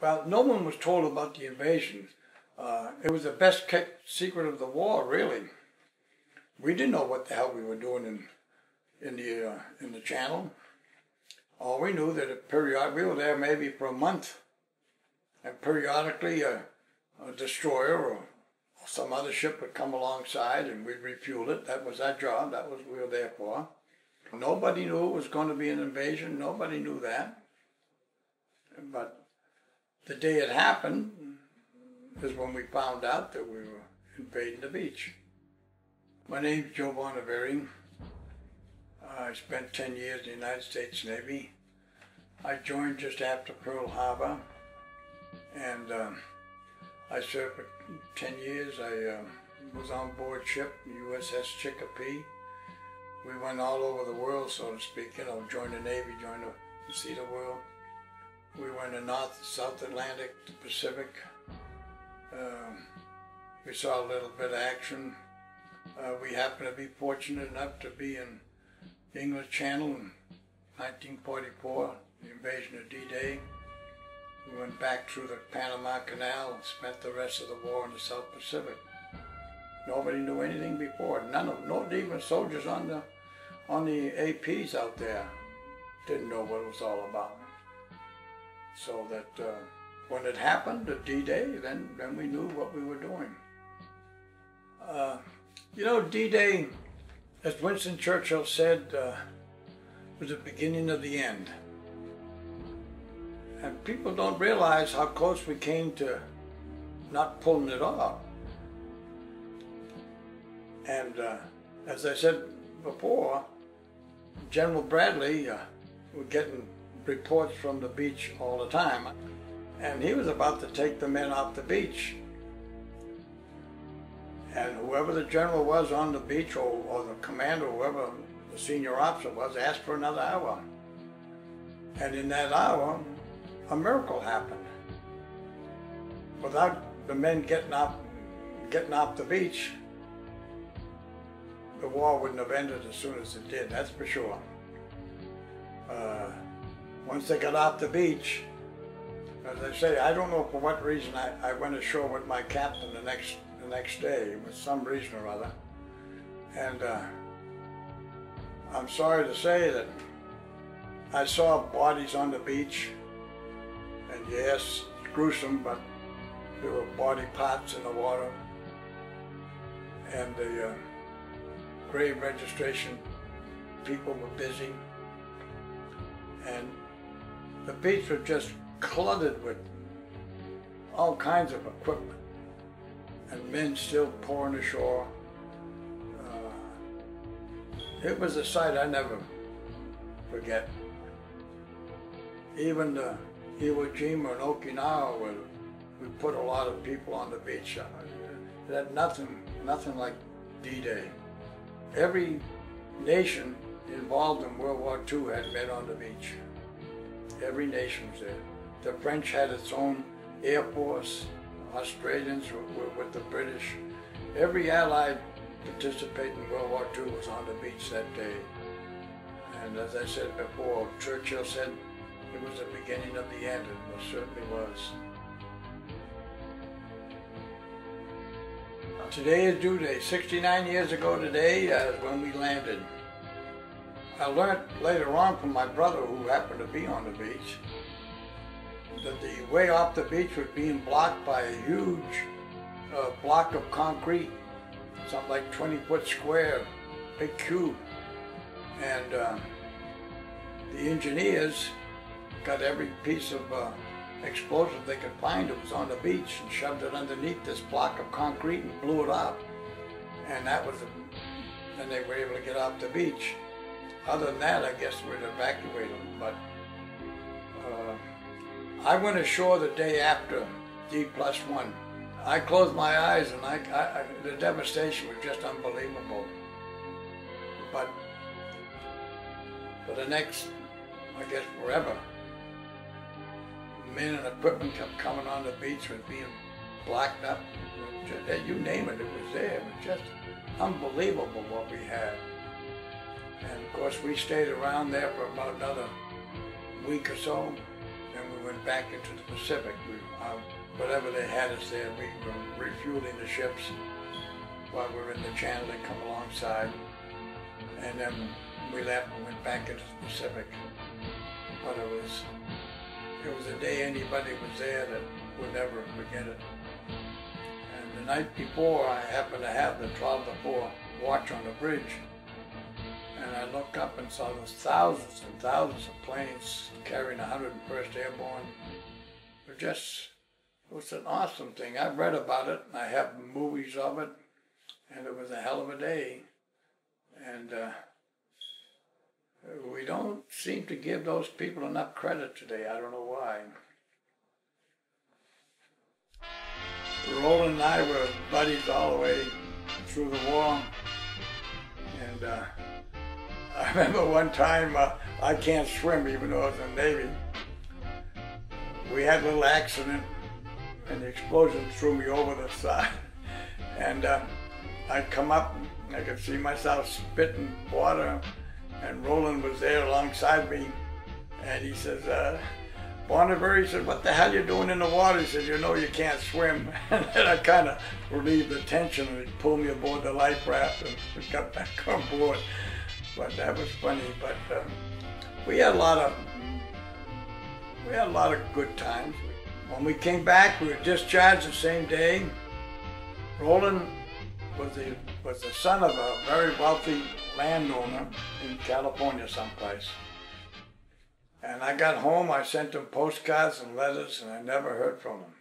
Well, no one was told about the invasion. It was the best kept secret of the war, really. We didn't know what the hell we were doing in the channel. All we knew that we were there maybe for a month, and periodically a destroyer or some other ship would come alongside and we'd refuel it. That was our job. That was what we were there for. Nobody knew it was going to be an invasion. Nobody knew that. But the day it happened is when we found out that we were invading the beach. My name's Joe Bonavire. I spent 10 years in the United States Navy. I joined just after Pearl Harbor, and I served for 10 years. I was on board ship, USS Chicopee. We went all over the world, so to speak. Joined the Navy, joined the sea the world. We went to North, South Atlantic, the Pacific. We saw a little bit of action. We happened to be fortunate enough to be in the English Channel in 1944, the invasion of D-Day. We went back through the Panama Canal and spent the rest of the war in the South Pacific. Nobody knew anything before. Not even soldiers on the APs out there didn't know what it was all about. So that when it happened, the D-Day, then we knew what we were doing. D-Day, as Winston Churchill said, was the beginning of the end. And people don't realize how close we came to not pulling it off. And as I said before, General Bradley, we're getting reports from the beach all the time, and he was about to take the men off the beach. And whoever the general was on the beach, or the commander, or whoever the senior officer was, asked for another hour. And in that hour, a miracle happened. Without the men getting off the beach, the war wouldn't have ended as soon as it did, that's for sure. Once they got off the beach, as I say, I don't know for what reason I went ashore with my captain the next day, with some reason or other. And I'm sorry to say that I saw bodies on the beach, and yes, it's gruesome, but there were body parts in the water, and the grave registration people were busy, and the beach was just cluttered with all kinds of equipment, and men still pouring ashore. It was a sight I never forget. Even the Iwo Jima and Okinawa, where we put a lot of people on the beach, it had nothing like D-Day. Every nation involved in World War II had men on the beach. Every nation was there. The French had its own Air Force. Australians were with the British. Every Allied participating in World War II was on the beach that day. And as I said before, Churchill said it was the beginning of the end, and it certainly was. Today is D-Day. 69 years ago today is when we landed. I learned later on from my brother, who happened to be on the beach, that the way off the beach was being blocked by a huge block of concrete, something like 20-foot square, big cube. And the engineers got every piece of explosive they could find that was on the beach and shoved it underneath this block of concrete and blew it up. And that was and they were able to get off the beach. Other than that, I guess we'd evacuate them. But I went ashore the day after D+1. I closed my eyes, and the devastation was just unbelievable. But for the next, I guess, forever, men and equipment kept coming on the beach, was being blacked up. You name it, it was there. It was just unbelievable what we had. And of course, we stayed around there for about another week or so, and we we went back into the Pacific. Whatever they had us there, we were refueling the ships while we were in the channel. They come alongside, and then we left and went back into the Pacific. But it was a day anybody was there that would never forget it. And the night before, I happened to have the 12 to 4 watch on the bridge. And I looked up and saw those thousands and thousands of planes carrying 101st Airborne. It was an awesome thing. I've read about it, and I have movies of it, and it was a hell of a day. And we don't seem to give those people enough credit today. I don't know why. Roland and I were buddies all the way through the war. And I remember one time, I can't swim even though I was in the Navy. We had a little accident and the explosion threw me over the side. And I'd come up and I could see myself spitting water, and Roland was there alongside me, and he says, Bonavire, he said, what the hell you doing in the water? He said, you know you can't swim. And then I kind of relieved the tension, and he pulled me aboard the life raft and got back on board. But that was funny. But we had a lot of good times. When we came back, we were discharged the same day. Roland was the son of a very wealthy landowner in California someplace. And I got home, I sent him postcards and letters, and I never heard from him.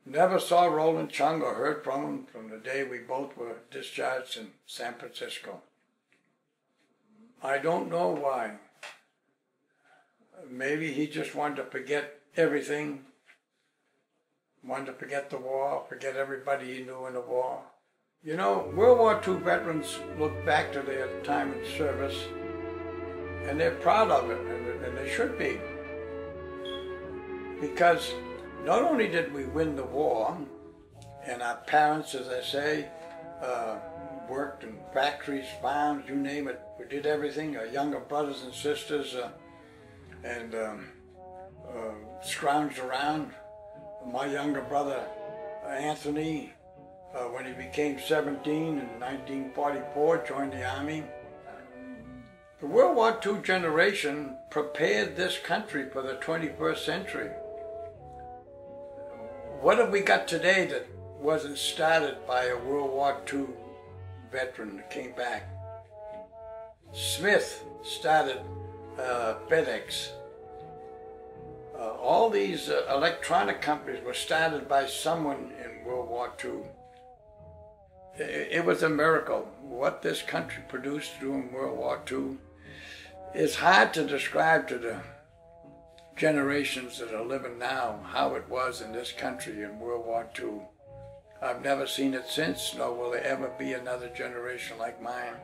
Never saw Roland Chung or heard from him from the day we both were discharged in San Francisco. I don't know why. Maybe he just wanted to forget everything, wanted to forget the war, forget everybody he knew in the war. You know, World War II veterans look back to their time in service, and they're proud of it, and they should be. Because not only did we win the war, and our parents, as I say, worked in factories, farms, you name it. We did everything. Our younger brothers and sisters scrounged around. My younger brother, Anthony, when he became 17 in 1944, joined the Army. The World War II generation prepared this country for the 21st century. What have we got today that wasn't started by a World War II veteran that came back? Smith started FedEx. All these electronic companies were started by someone in World War II. It was a miracle. What this country produced during World War II is hard to describe to the generations that are living now, how it was in this country in World War II. I've never seen it since, nor will there ever be another generation like mine.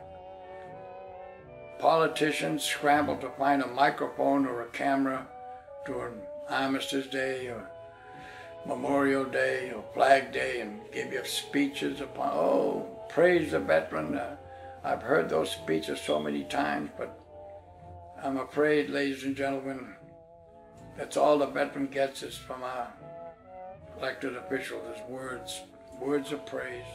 Politicians scramble to find a microphone or a camera during Armistice Day or Memorial Day or Flag Day and give you speeches upon, oh, praise the veteran. I've heard those speeches so many times, but I'm afraid, ladies and gentlemen, that's all the veteran gets is from our elected officials, is words of praise.